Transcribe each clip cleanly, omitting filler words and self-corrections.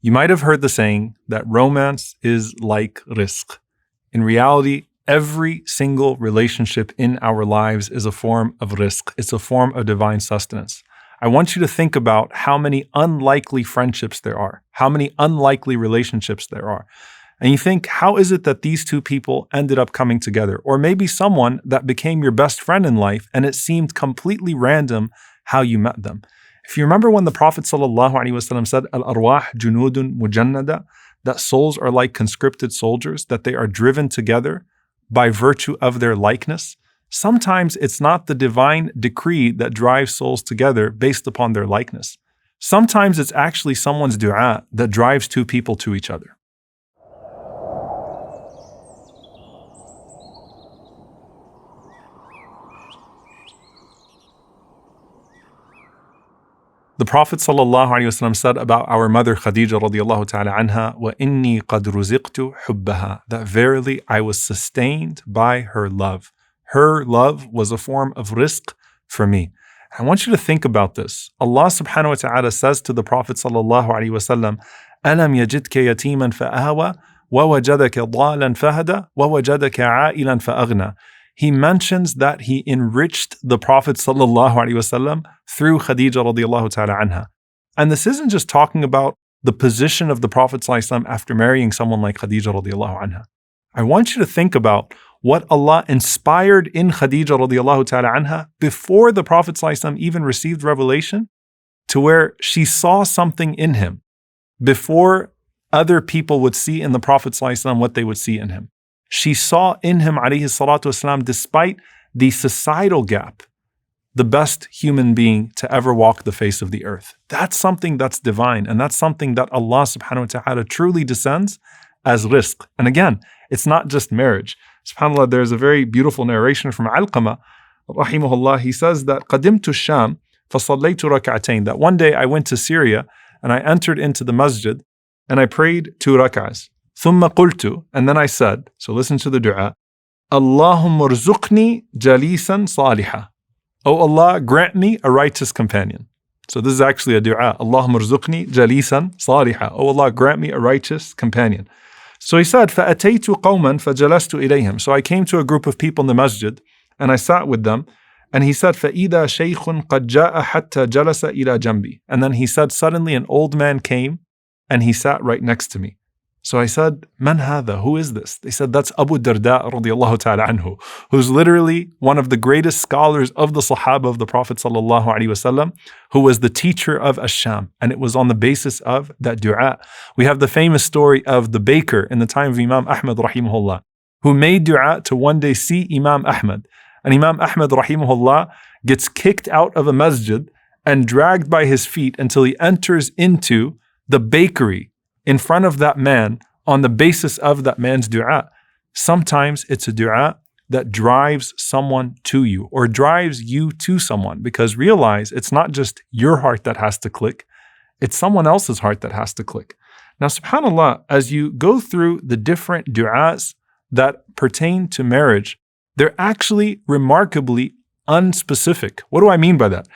You might have heard the saying that romance is like rizq. In reality, every single relationship in our lives is a form of rizq. It's a form of divine sustenance. I want you to think about how many unlikely friendships there are, how many unlikely relationships there are. And you think, how is it that these two people ended up coming together? Or maybe someone that became your best friend in life and it seemed completely random how you met them. If you remember when the Prophet ﷺ said, Al-arwah junudun mujannada, that souls are like conscripted soldiers, that they are driven together by virtue of their likeness. Sometimes it's not the divine decree that drives souls together based upon their likeness. Sometimes it's actually someone's dua that drives two people to each other. The Prophet ﷺ said about our mother Khadija radiyallahu ta'ala anha, وَإِنِّي قَدْ رُزِقْتُ حُبَّهَا, that verily I was sustained by her love. Her love was a form of rizq for me. I want you to think about this. Allah subhanahu wa ta'ala says to the Prophet ﷺ, أَلَمْ يَجِدْكَ يَتِيمًا فَآوَى وَوَجَدَكَ ضَالًا فَهَدَى وَوَجَدَكَ عَائِلًا فَأَغْنَى. He mentions that he enriched the Prophet ﷺ through Khadija radiyallahu ta'ala anha. And this isn't just talking about the position of the Prophet ﷺ after marrying someone like Khadija radiyallahu anha. I want you to think about what Allah inspired in Khadija radiyallahu ta'ala anha before the Prophet ﷺ even received revelation, to where she saw something in him before other people would see in the Prophet ﷺ what they would see in him. She saw in him, alayhi salatu wasalam, despite the societal gap, the best human being to ever walk the face of the earth. That's something that's divine, and that's something that Allah subhanahu wa ta'ala truly descends as rizq. And again, it's not just marriage. SubhanAllah, there's a very beautiful narration from Alqamah, rahimahullah. He says that قَدِمْتُ الشَّامِ فَصَلَّيْتُ رَكَعَتَيْن, that one day I went to Syria and I entered into the masjid and I prayed 2 rak'ahs. ثُمَّ قُلْتُ, and then I said, so listen to the dua, Allahumma rzuqni jalisan salihah. Oh Allah, grant me a righteous companion. So this is actually a dua. Allahumma rzuqni jalisan salihah. Oh Allah, grant me a righteous companion. So he said, فَأَتَيْتُ قَوْمًا فَجَلَسْتُ إِلَيْهِمْ. So I came to a group of people in the masjid and I sat with them. And he said, فَإِذَا شَيْخٌ قَدْ جَاءَ حَتَّى جَلَسَ إِلَى جَنْبِي. And then he said, suddenly an old man came and he sat right next to me. So I said, Man hadha? Who is this? They said, that's Abu Darda radiyallahu ta'ala anhu, who's literally one of the greatest scholars of the Sahaba of the Prophet sallallahu alaihi wasallam, who was the teacher of Ash-Sham. And it was on the basis of that dua. We have the famous story of the baker in the time of Imam Ahmad rahimahullah, who made dua to one day see Imam Ahmad. And Imam Ahmad rahimahullah gets kicked out of a masjid and dragged by his feet until he enters into the bakery in front of that man on the basis of that man's dua. Sometimes it's a dua that drives someone to you or drives you to someone, because realize it's not just your heart that has to click, it's someone else's heart that has to click. Now, subhanAllah, as you go through the different du'as that pertain to marriage, they're actually remarkably unspecific. What do I mean by that?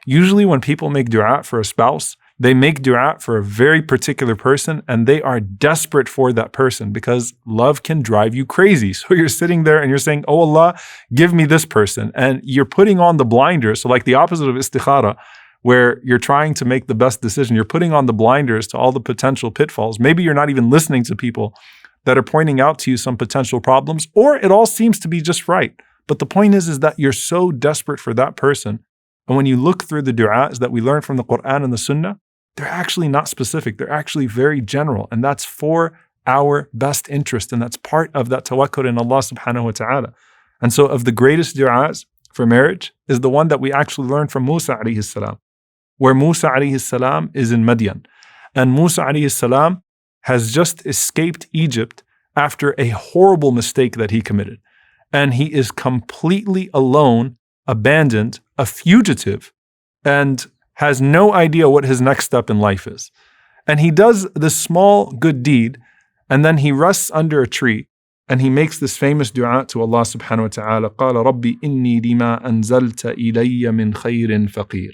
Usually when people make dua for a spouse, they make dua for a very particular person and they are desperate for that person, because love can drive you crazy. So you're sitting there and you're saying, oh Allah, give me this person. And you're putting on the blinders. So like the opposite of istikhara, where you're trying to make the best decision, you're putting on the blinders to all the potential pitfalls. Maybe you're not even listening to people that are pointing out to you some potential problems, or it all seems to be just right. But the point is that you're so desperate for that person. And when you look through the du'as that we learn from the Quran and the Sunnah, they're actually not specific. They're actually very general. And that's for our best interest. And that's part of that tawakkul in Allah subhanahu wa ta'ala. And so of the greatest du'as for marriage is the one that we actually learned from Musa alayhi salam, where Musa alayhi salam is in Madian. And Musa alayhi salam has just escaped Egypt after a horrible mistake that he committed. And he is completely alone, abandoned, a fugitive, and has no idea what his next step in life is. And he does this small good deed, and then he rests under a tree, and he makes this famous dua to Allah subhanahu wa ta'ala, قَالَ رَبِّ إِنِّي لِمَا أَنزَلْتَ إِلَيَّ مِنْ خَيْرٍ فَقِيرٍ.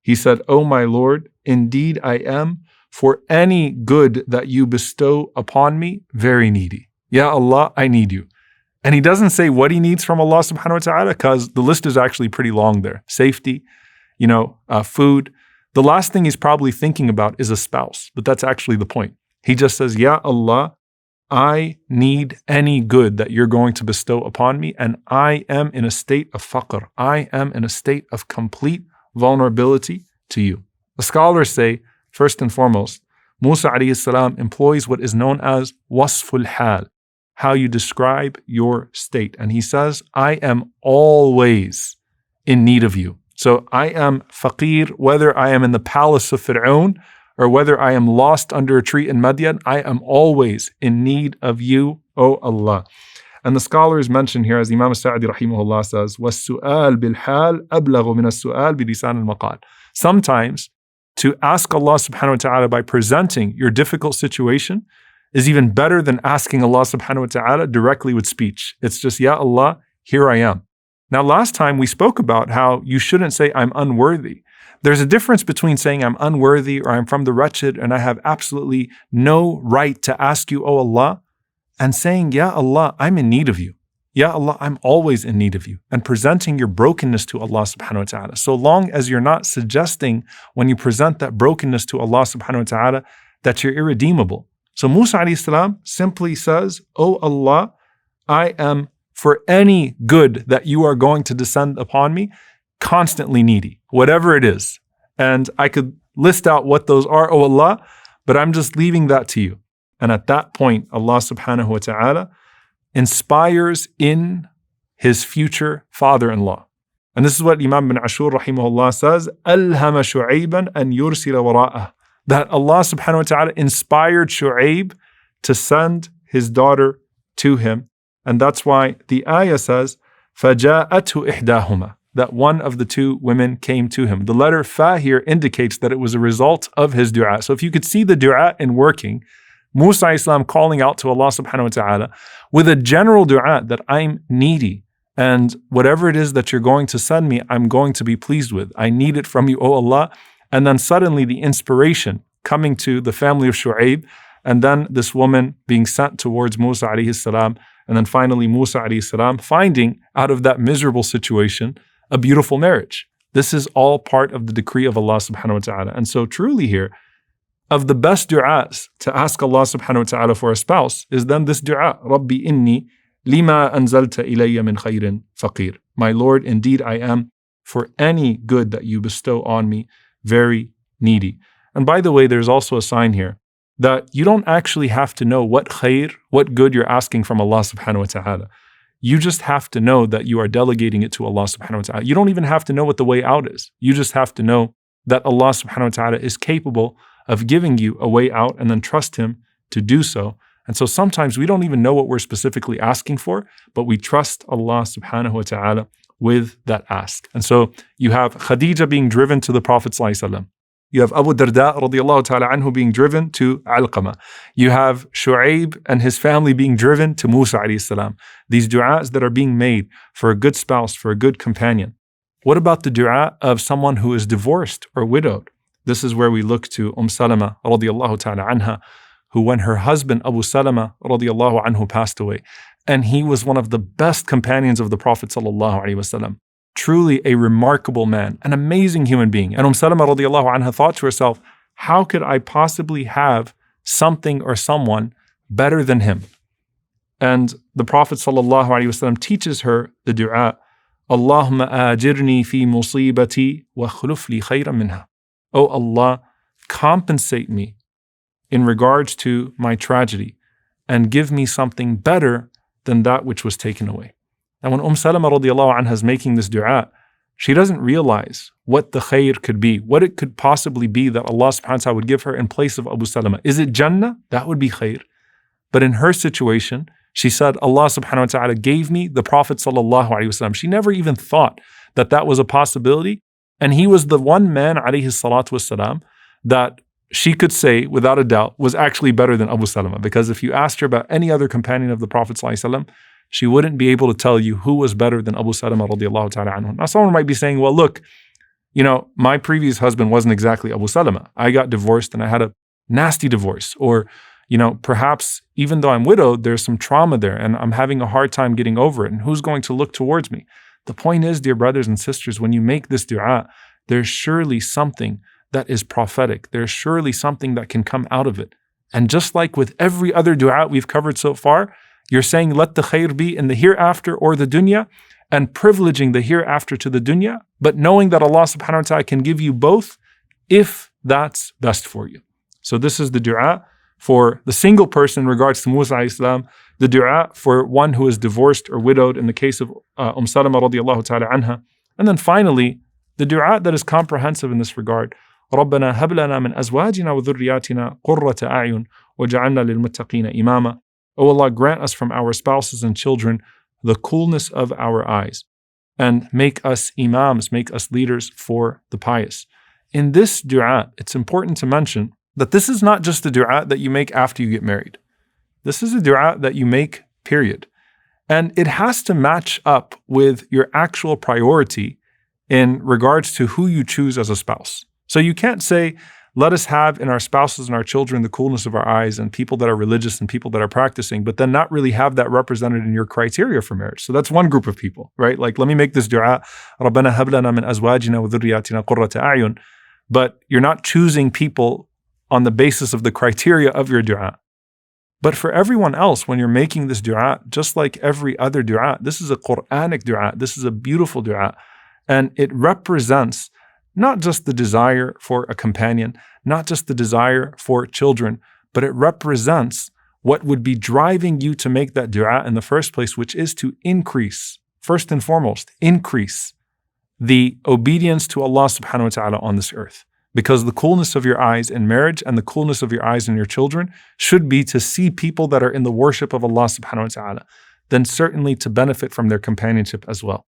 He said, oh my Lord, indeed I am for any good that you bestow upon me, very needy. Ya Allah, I need you. And he doesn't say what he needs from Allah subhanahu wa ta'ala, because the list is actually pretty long there. Safety, food. The last thing he's probably thinking about is a spouse, but that's actually the point. He just says, Ya Allah, I need any good that you're going to bestow upon me, and I am in a state of faqr. I am in a state of complete vulnerability to you. The scholars say, first and foremost, Musa alayhi salam employs what is known as wasful hal, how you describe your state. And he says, I am always in need of you. So I am faqir, whether I am in the palace of Fir'aun or whether I am lost under a tree in Madian, I am always in need of you, O Allah. And the scholars mention here, as Imam Sa'di rahimahullah says, وَالسُّؤَالِ بِالْحَالِ أَبْلَغُ مِنَ السُّؤَالِ بِلِسَانِ الْمَقَالِ. Sometimes to ask Allah subhanahu wa ta'ala by presenting your difficult situation is even better than asking Allah subhanahu wa ta'ala directly with speech. It's just, Ya Allah, here I am. Now, last time we spoke about how you shouldn't say, I'm unworthy. There's a difference between saying I'm unworthy or I'm from the wretched and I have absolutely no right to ask you, O Allah, and saying, Ya Allah, I'm in need of you. Ya Allah, I'm always in need of you. And presenting your brokenness to Allah subhanahu wa ta'ala. So long as you're not suggesting when you present that brokenness to Allah subhanahu wa ta'ala that you're irredeemable. So Musa alayhi salam simply says, O Allah, I am for any good that you are going to descend upon me, constantly needy, whatever it is. And I could list out what those are, O Allah, but I'm just leaving that to you. And at that point, Allah subhanahu wa ta'ala inspires in his future father-in-law. And this is what Imam bin Ashur rahimahullah says, أَلْهَمَ شُعَيْبًا أَنْ يُرْسِلَ وَرَاءَهُ. That Allah subhanahu wa ta'ala inspired Shu'aib to send his daughter to him. And that's why the ayah says, فَجَاءَتْهُ إِحْدَاهُمَا, that one of the two women came to him. The letter fa here indicates that it was a result of his dua. So if you could see the dua in working, Musa Islam calling out to Allah subhanahu wa ta'ala with a general dua that I'm needy and whatever it is that you're going to send me, I'm going to be pleased with. I need it from you, O Allah. And then suddenly the inspiration coming to the family of Shu'aib, and then this woman being sent towards Musa alayhi salam, and then finally Musa alayhi salam finding out of that miserable situation a beautiful marriage. This is all part of the decree of Allah subhanahu wa ta'ala. And so truly here, of the best du'as to ask Allah subhanahu wa ta'ala for a spouse is then this du'a, Rabbi inni lima anzalta ilayya min khayrin faqir. My Lord, indeed I am for any good that you bestow on me, very needy. And by the way, there's also a sign here that you don't actually have to know what khair, what good you're asking from Allah subhanahu wa ta'ala. You just have to know that you are delegating it to Allah subhanahu wa ta'ala. You don't even have to know what the way out is. You just have to know that Allah subhanahu wa ta'ala is capable of giving you a way out, and then trust Him to do so. And so sometimes we don't even know what we're specifically asking for, but we trust Allah subhanahu wa ta'ala with that ask. And so you have Khadija being driven to the Prophet sallallahu alaihi wasallam. You have Abu Darda radiallahu ta'ala anhu being driven to Alqamah. You have Shu'aib and his family being driven to Musa alayhi salam. These du'as that are being made for a good spouse, for a good companion. What about the du'a of someone who is divorced or widowed? This is where we look to Salama radiallahu ta'ala anha, who when her husband Abu Salama radiallahu anhu passed away, and he was one of the best companions of the Prophet sallallahu alaihi wasallam. Truly a remarkable man, an amazing human being. And Salama radiallahu anha thought to herself, how could I possibly have something or someone better than him? And the Prophet sallallahu alaihi wasallam teaches her the dua, Allahumma ajirni fi musibati wa khuluf li khayran minha. Oh Allah, compensate me in regards to my tragedy and give me something better than that which was taken away. And when Salama radiallahu anha is making this dua, she doesn't realize what the khair could be, what it could possibly be that Allah subhanahu wa ta'ala would give her in place of Abu Salama. Is it Jannah? That would be khair. But in her situation, she said, Allah subhanahu wa ta'ala gave me the Prophet sallallahu alaihi wasallam. She never even thought that that was a possibility. And he was the one man, alayhi salatu wasalam, that she could say, without a doubt, was actually better than Abu Salama. Because if you asked her about any other companion of the Prophet ﷺ, she wouldn't be able to tell you who was better than Abu Salama radiallahu ta'ala anhu. Now someone might be saying, well, look, my previous husband wasn't exactly Abu Salama. I got divorced and I had a nasty divorce, or perhaps even though I'm widowed, there's some trauma there and I'm having a hard time getting over it. And who's going to look towards me? The point is, dear brothers and sisters, when you make this dua, there's surely something that is prophetic. There's surely something that can come out of it. And just like with every other dua we've covered so far, you're saying, let the khair be in the hereafter or the dunya, and privileging the hereafter to the dunya, but knowing that Allah subhanahu wa ta'ala can give you both if that's best for you. So this is the dua for the single person in regards to Musa alayhi salam, the dua for one who is divorced or widowed in the case of Salama radiallahu ta'ala anha. And then finally, the dua that is comprehensive in this regard, رَبَّنَا هَبْ لَنَا مِنْ أَزْوَاجِنَا وَذُرِّيَّاتِنَا قُرَّةَ أَعْيُنٍ وَجَعَلْنَا لِلْمُتَّقِينَ إِمَامًا. O Allah, grant us from our spouses and children the coolness of our eyes, and make us imams, make us leaders for the pious. In this dua, it's important to mention that this is not just a dua that you make after you get married. This is a dua that you make, period. And it has to match up with your actual priority in regards to who you choose as a spouse. So you can't say, let us have in our spouses and our children the coolness of our eyes and people that are religious and people that are practicing, but then not really have that represented in your criteria for marriage. So that's one group of people, right? Like, let me make this dua, رَبَّنَا هَبْ لَنَا مِنْ أَزْوَاجِنَا وَذُرِّيَّاتِنَا قُرَّةَ أَعْيُنٍ, but you're not choosing people on the basis of the criteria of your dua. But for everyone else, when you're making this dua, just like every other dua, this is a Quranic dua, this is a beautiful dua, and it represents not just the desire for a companion, not just the desire for children, but it represents what would be driving you to make that dua in the first place, which is to increase, first and foremost, increase the obedience to Allah subhanahu wa ta'ala on this earth. Because the coolness of your eyes in marriage and the coolness of your eyes in your children should be to see people that are in the worship of Allah subhanahu wa ta'ala, then certainly to benefit from their companionship as well.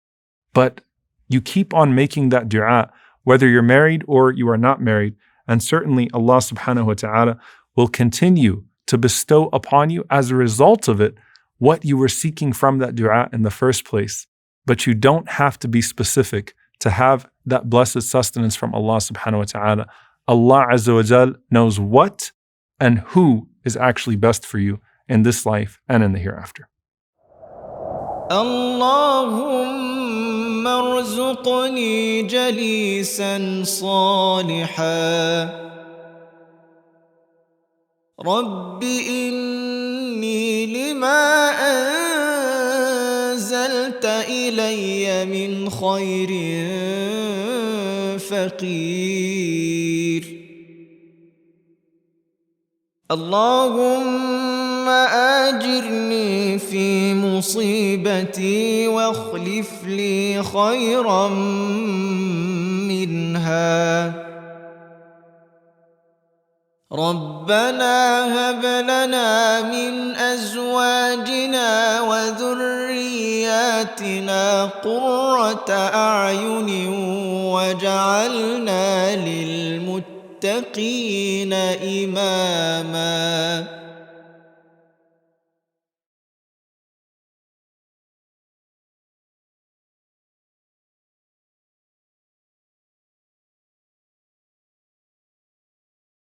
But you keep on making that dua, whether you're married or you are not married, and certainly Allah subhanahu wa ta'ala will continue to bestow upon you as a result of it what you were seeking from that dua in the first place. But you don't have to be specific to have that blessed sustenance from Allah subhanahu wa ta'ala. Allah azza wa jal knows what and who is actually best for you in this life and in the hereafter. اللهم ارزقني جليسا صالحا رب إني لما أنزلت إلي من خير فقير اللهم آجرني في مصيبتي واخلف لي خيرا منها ربنا هب لنا من أزواجنا وذرياتنا قرة أعين واجعلنا للمتقين إماما